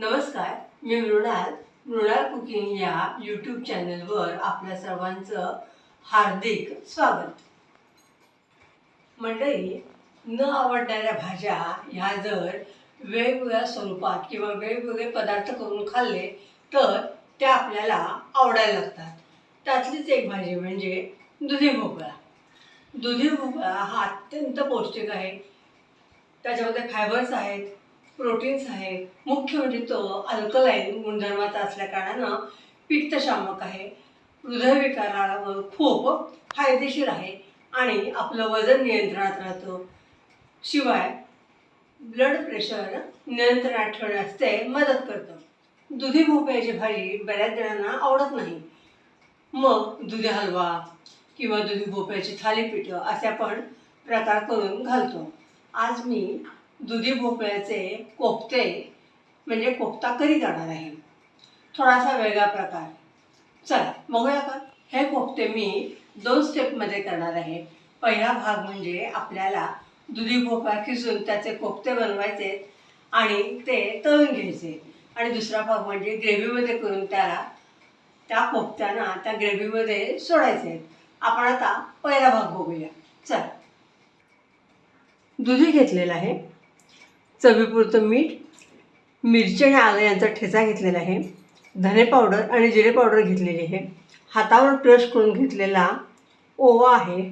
नमस्कार, मी मृणाल कुकिंग या यूट्यूब चॅनलवर आपल्या सर्वांचं हार्दिक स्वागत. मंडळी, न आवडणाऱ्या भाज्या ह्या जर वेगवेगळ्या स्वरूपात किंवा वेगवेगळे पदार्थ करून खाल्ले तर त्या आपल्याला आवडायला लागतात. त्यातलीच एक भाजी म्हणजे दुधी भोपळा. दुधी भोपळा हा अत्यंत पौष्टिक आहे. त्याच्यामध्ये फायबर्स आहेत, प्रोटीन्स आहेत. मुख्य म्हणजे तो अल्कलाईन गुणधर्माचा असल्याकारणानं पित्तशामक आहे, हृदयविकारावर खूप फायदेशीर आहे आणि आपलं वजन नियंत्रणात राहतं. शिवाय ब्लड प्रेशर नियंत्रणात ठेवण्यास ते मदत करतं. दुधी भोपळ्याची भाजी बऱ्याच जणांना आवडत नाही. मग दुधी हलवा किंवा दुधी भोपळ्याची थालीपीठं असे आपण प्रकार करून घालतो. आज मी दुधी भोपळ्याचे कोफ्ते म्हणजे कोफ्ता करी करणार आहे. थोडासा वेगळा प्रकार. चला बघूया का. हे कोफ्ते मी 2 स्टेपमध्ये करणार आहे. पहिला भाग म्हणजे आपल्याला दुधी भोपळा किसून त्याचे कोफ्ते बनवायचे आणि ते तळून घ्यायचे. आणि दुसरा भाग म्हणजे ग्रेव्हीमध्ये करून त्या कोफ्त्यांना त्या ग्रेव्हीमध्ये सोडायचे. आपण आता पहिला भाग बघूया. चला. दुधी घेतलेला आहे, चवीपुरतं मीठ, मिरची आणि आलं यांचा ठेचा घेतलेला आहे, धने पावडर आणि जिरे पावडर घेतलेली आहे, हातावर क्रश करून घेतलेला ओवा आहे.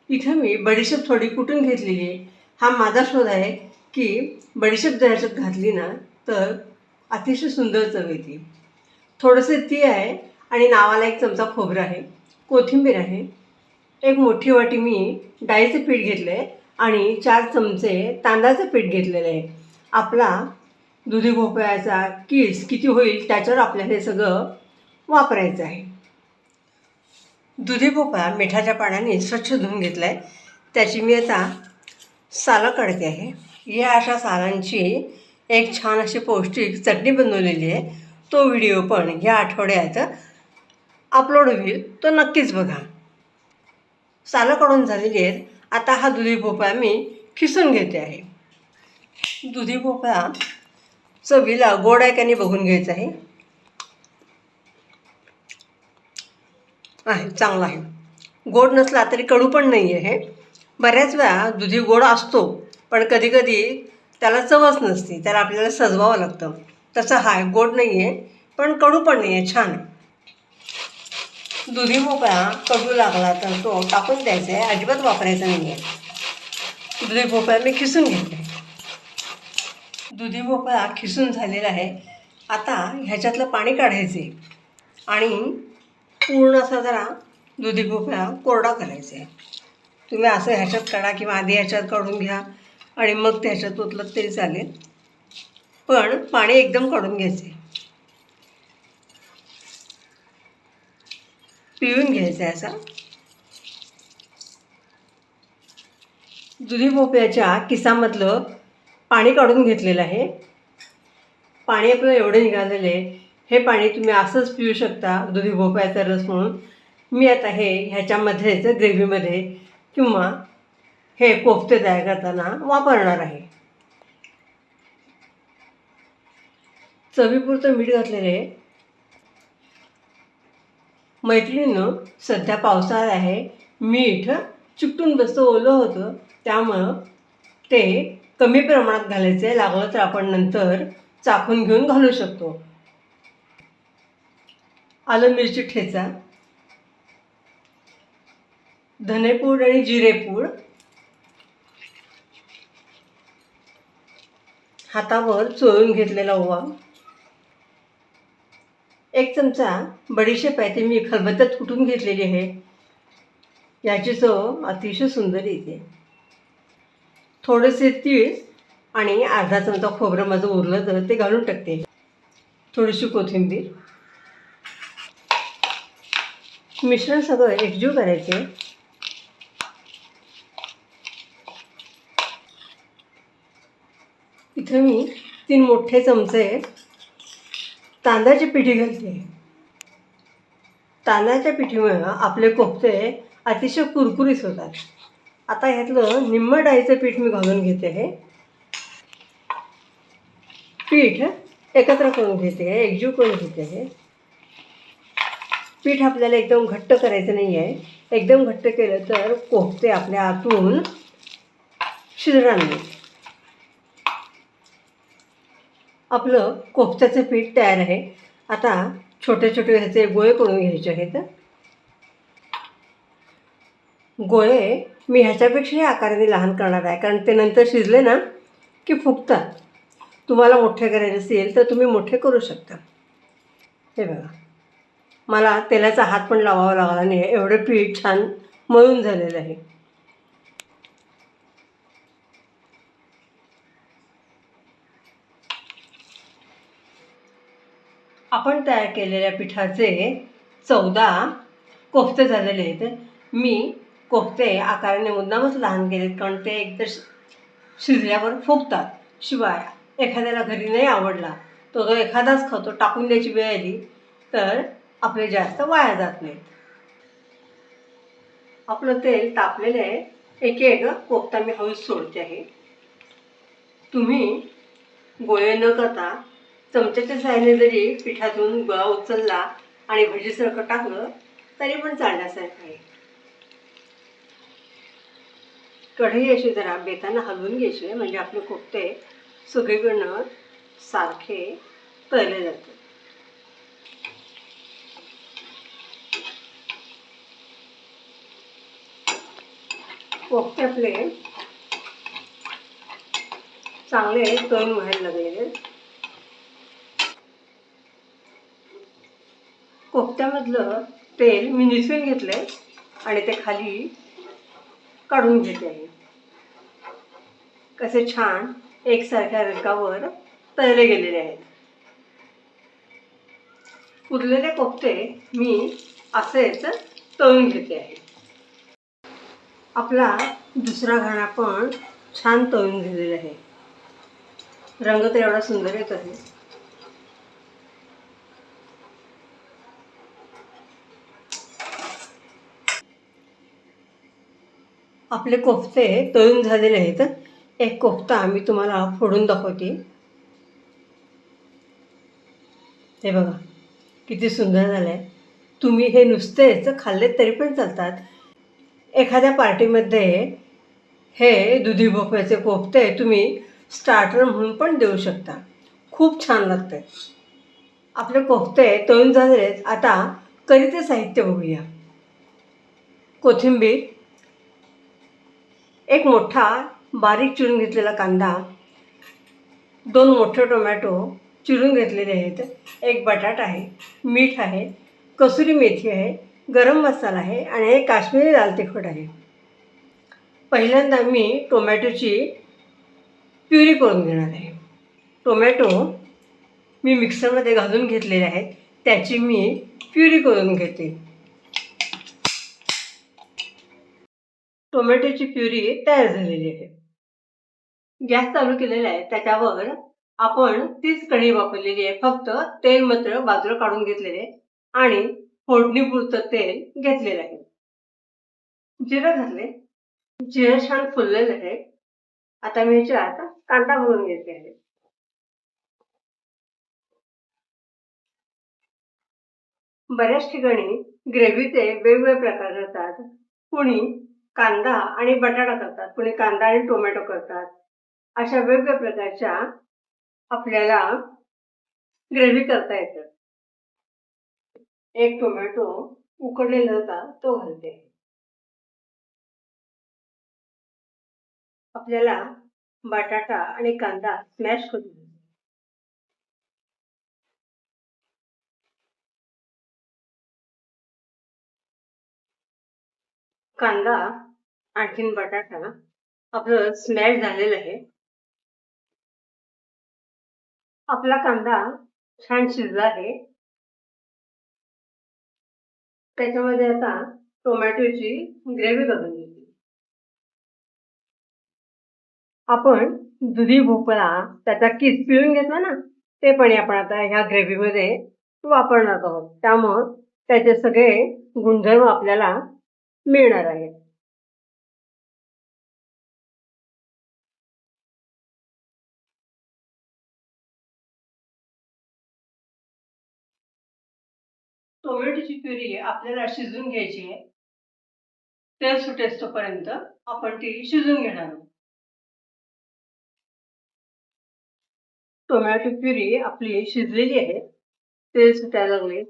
इथं मी बडीशेप थोडी कुटून घेतलेली आहे. हा माझा शोध आहे की बडीशेप जर ह्याच्यात घातली ना तर अतिशय सुंदर चव येते. थोडंसं तीळ आहे आणि नावाला 1 चमचा खोबरं आहे, कोथिंबीर आहे. 1 मोठी वाटी मी डाळीचं पीठ घेतलं आहे आणि 4 चमचे तांदळाचं पीठ घेतलेलं आहे. आपला दुधी भोपळ्याचा किस किती होईल त्याच्यावर आपल्याला हे सगळं वापरायचं आहे. दुधी भोपळा मिठाच्या पाण्याने स्वच्छ धुवून घेतला आहे. त्याची मी आता सालं काढते आहे. या अशा सालांची एक छान अशी पौष्टिक चटणी बनवलेली आहे. तो व्हिडिओ पण ह्या आठवड्यात अपलोड होईल, तो नक्कीच बघा. सालं काढून झालेली आहेत. आता हा दुधी भोपळा मी खिसून घेते आहे. दुधी भोपळा चवीला गोड आहे का नाही बघून घ्यायचं आहे. चांगला आहे. गोड नसला तरी कडू पण नाही आहे. बऱ्याच वेळा दुधी गोड असतो पण कधीकधी त्याला चवच नसते, त्याला आपल्याला सजवावं लागतं. तसं हा गोड नाही आहे पण कडू पण नाही आहे, छान आहे. दुधी भोपळा कडू लागला तर तो टाकून द्यायचा आहे, अजिबात वापरायचा नाही आहे. दुधी भोपळा मी खिसून घेते. दुधी भोपळा खिसून झालेला आहे. आता ह्याच्यातलं पाणी काढायचे आणि पूर्ण असा जरा दुधी भोपळा कोरडा करायचा आहे. तुम्ही असं ह्याच्यात काढा किंवा आधी ह्याच्यात काढून घ्या आणि मग ते ह्याच्यात ओतलं तरी चालेल, पण पाणी एकदम काढून घ्यायचे. पिळून घ्यायचा आहे असा. दुधी भोपळ्याच्या किसामधलं पाणी काढून घेतलेलं आहे. पाणी आपलं एवढं निघालेलं आहे. हे पाणी तुम्ही असंच पिऊ शकता, दुधी भोपळ्याचा रस म्हणून. मी आता हे ह्याच्यामध्येच ग्रेव्हीमध्ये किंवा हे कोफ्ते तयार करताना वापरणार आहे. चवीपुरतं मीठ घातलेलं आहे. मैत्रिणींनो, सध्या पावसाळा आहे. मीठ चिकटून बसतं, ओलं होतं, त्यामुळं ते कमी प्रमाणात घालायचं आहे. लागलं तर आपण नंतर चाखून घेऊन घालू शकतो. आलं मिरची ठेचा, धनेपूड आणि जिरेपूड, हातावर चोळून घेतलेला ओवा, 1 चमचा बडीशेप आहे, ते मी खलबत्त्यात कुटून घेतलेली आहे. याची चव अतिशय सुंदर येते. थोडेसे तीळ आणि अर्धा चमचा खोबरं माझं उरलं तर ते घालून टाकते. थोडीशी कोथिंबीर. मिश्रण सगळं एकजीव करायचे. इथं मी 3 मोठे चमचे तांदळाची पिठी घालते. तांदळाच्या पिठीमुळे आपले कोफ्ते अतिशय कुरकुरीत होतात. आता ह्यातलं निम्मं डाळीचं पीठ मी घालून घेते आहे. पीठ एकत्र करून घेते आहे, एकजीव करून घेते आहे. पीठ आपल्याला एकदम घट्ट करायचं नाही आहे. एकदम घट्ट केलं तर कोफ्ते आपल्या आतून शिजणार नाही. आपलं कोफ्त्याचं पीठ तयार आहे. आता छोटे छोटे ह्याचे गोळे करून घ्यायचे आहेत. गोळे मी ह्याच्यापेक्षाही आकाराने लहान करणार आहे, कारण ते नंतर शिजले ना की फुगतात. तुम्हाला मोठे करायचे असेल तर तुम्ही मोठे करू शकता. हे बघा, मला तेलाचा हात पण लावावा लागला नाही, एवढं पीठ छान मळून झालेलं आहे. आपण तयार केलेल्या पिठाचे 14 कोफ्ते झालेले आहेत. मी कोफ्ते आकाराने मुद्दामच लहान केलेत, कारण ते एकतर शिजल्यावर फुगतात. शिवाय एखाद्याला घरी नाही आवडला तो जो एखादाच खातो, टाकून द्यायची वेळ आली तर आपले जास्त वाया जात नाहीत. आपलं तेल तापलेलं आहे. एक एक कोफ्ता मी हळूच सोडते आहे. तुम्ही गोळे न करता चमच्याच्या साहाय्याने जरी पिठातून गोळा उचलला आणि भजीसारखं टाकलं तरी पण चालण्यासारखं आहे. कढई अशी जरा बेतानं हलवून घ्यायची, म्हणजे आपले कोफ्ते सगळीकडनं सारखे तळले जातात. कोफ्ते आपले चांगले तळून व्हायला लागलेले. कोफ्त्यामधलं तेल मी निसळून घेतलंय आणि ते खाली काढून घेते आहे. कसे छान एकसारख्या रंगावर तळले गेलेले आहेत. उरलेले कोफ्ते मी असेच तळून घेते आहे. आपला दुसरा घाणा पण छान तळून झालेला आहे. रंग तर एवढा सुंदर येत आहे. आपले कोफ्ते तळून झालेले आहेत. एक कोफ्ता मी तुम्हाला फोडून दाखवते. हे बघा किती सुंदर झालं आहे. तुम्ही हे नुसतेच खाल्लेत तरी पण चालतात. एखाद्या पार्टीमध्ये हे दुधी भोपळ्याचे कोफ्ते तुम्ही स्टार्टर म्हणून पण देऊ शकता. खूप छान लागते. आपले कोफ्ते तळून झालेले आहेत. आता कढीचे साहित्य बघूया. कोथिंबीर, एक मोठा बारीक चिरून घेतलेला कांदा, 2 मोठे टोमॅटो चिरून घेतलेले आहेत, एक बटाटा आहे, मीठ आहे, कसुरी मेथी आहे, गरम मसाला आहे आणि एक काश्मीरी लाल तिखट आहे. पहिल्यांदा मी टोमॅटोची प्युरी करून घेणार आहे. टोमॅटो मी मिक्सरमध्ये घालून घेतलेले आहेत, त्याची मी प्युरी करून घेते. टोमॅटोची प्युरी तयार झालेली आहे. गॅस चालू केलेला आहे. त्याच्यावर आपण तीच कढई वापरलेली आहे, फक्त तेल मात्र बाजूला काढून घेतलेले आणि फोडणीपुरतं तेल घेतलेलं आहे. जिरं घातले. जिरं छान फुललेलं आहे. आता मी ह्याच्यात कांदा घालून घेते आहे. बऱ्याच ठिकाणी ग्रेव्हीचे वेगवेगळे प्रकार करतात. कुणी कांदा आणि बटाटा करतात, कुणी कांदा आणि टोमॅटो करतात. अशा वेगवेगळ्या प्रकारच्या आपल्याला ग्रेव्ही करता येतं. एक टोमॅटो उकडलेला होता तो घालते. आपल्याला बटाटा आणि कांदा स्मॅश करून कांदा आणखीन बटाटा आपलं स्मॅश झालेलं आहे. आपला कांदा छान शिजला आहे. त्याच्यामध्ये आता टोमॅटोची ग्रेव्ही करून घेऊ. आपण दुधी भोपळा त्याचा किस पिळून घेतला ना, ते पण आपण आता ह्या ग्रेव्हीमध्ये वापरणार आहोत. त्यामुळं त्याचे सगळे गुणधर्म आपल्याला मिळणार आहेत. टोमॅटोची प्युरी आपल्याला शिजवून घ्यायची आहे. तेल सुटेस्तोपर्यंत आपण ती शिजवून घेणार आहोत. टोमॅटो प्युरी आपली शिजलेली आहे. तेल सुटायला लागले.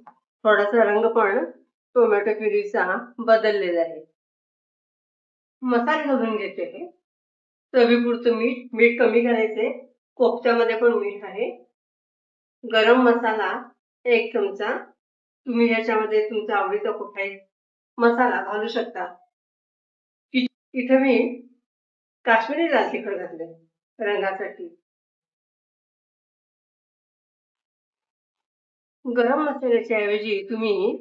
थोडासा रंग पण टोमॅटो प्युरीचा बदललेला आहे. मसाले घालून घेते आहे. चवीपुरतं मीठ कमी करायचे. कोफ्त्यामध्ये पण मीठ आहे. गरम मसाला 1 चमचा. तुम्ही ह्याच्यामध्ये तुमचा आवडीचा कुठलाही मसाला घालू शकता. इथे मी काश्मीरी लाल तिखट घातले रंगासाठी. गरम मसाल्याच्या ऐवजी तुम्ही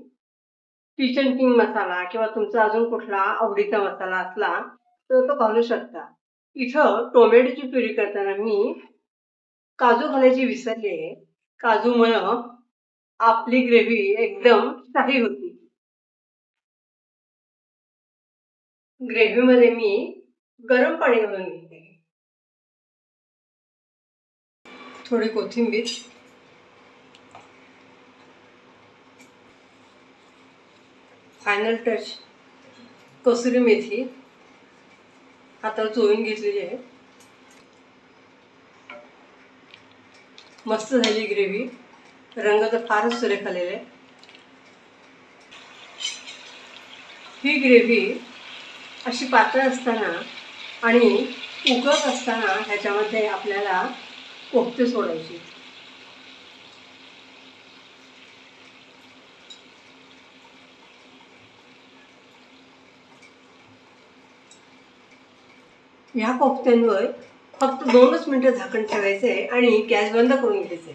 किचन किंग मसाला किंवा तुमचा अजून कुठला आवडीचा मसाला असला तर तो घालू शकता. इथं टोमॅटोची प्युरी करताना मी काजू घालायची विसरले. काजूमुळं आपली ग्रेव्ही एकदम शाही होती. ग्रेव्हीमध्ये मी गरम पाणी घालून घेते. थोडी कोथिंबीर, फायनल टच कसुरी मेथी हातावर चोळून घेतलेली आहे. मस्त झाली ग्रेव्ही. रंग तर फारच सुरेख आलेला आहे. ही ग्रेव्ही अशी पातळ असताना आणि उकळत असताना ह्याच्यामध्ये आपल्याला कोफ्ते सोडायचे. ह्या कोफ्त्यांवर फक्त 2च मिनिटं झाकण ठेवायचे आणि गॅस बंद करून घ्यायचे.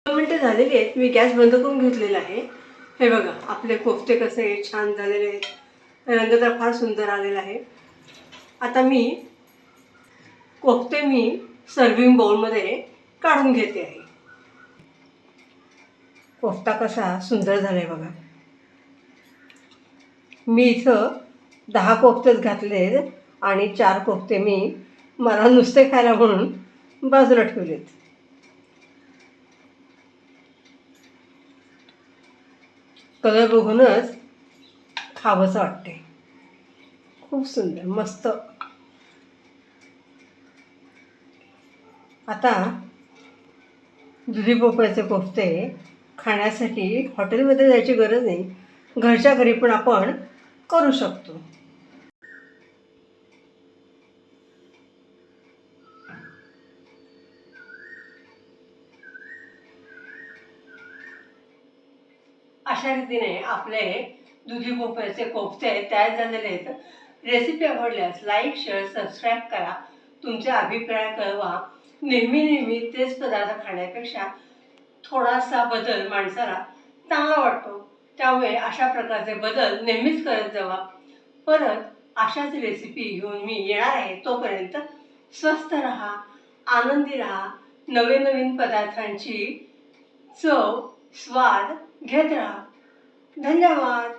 2 मिनिटं झालेली आहेत. मी गॅस बंद करून घेतलेला आहे. हे बघा आपले कोफ्ते कसे छान झालेले आहेत. रंग तर फार सुंदर आलेला आहे. आता कोफ्ते सर्व्हिंग बाउलमध्ये काढून घेते आहे. कोफ्ता कसा सुंदर झालाय बघा. मी इथं 10 कोफ्तेच घातले आणि 4 कोफ्ते मला नुसते खायला म्हणून बाजूला ठेवलेत. कलर बघूनच खावंसं वाटते. खूप सुंदर मस्त. आता दुधी भोपळ्याचे कोफ्ते खाण्यासाठी हॉटेलमध्ये जायची गरज नाही. घरच्या घरी पण आपण करू शकतो. अशा रीतीने आपले दुधी भोपळ्याचे कोफ्ते तयार झालेले आहेत. रेसिपी आवडल्यास लाईक, शेअर, सबस्क्राईब करा. तुमचे अभिप्राय कळवा. नेहमी तेच पदार्थ खाण्यापेक्षा थोडासा बदल माणसाला चांगला वाटतो. त्यामुळे अशा प्रकारचे बदल नेहमीच करत जावा. परत अशाच रेसिपी घेऊन मी येणार आहे. तोपर्यंत स्वस्थ राहा, आनंदी राहा. नवीन पदार्थांची चव, स्वाद घेत राहा. धन्यवाद.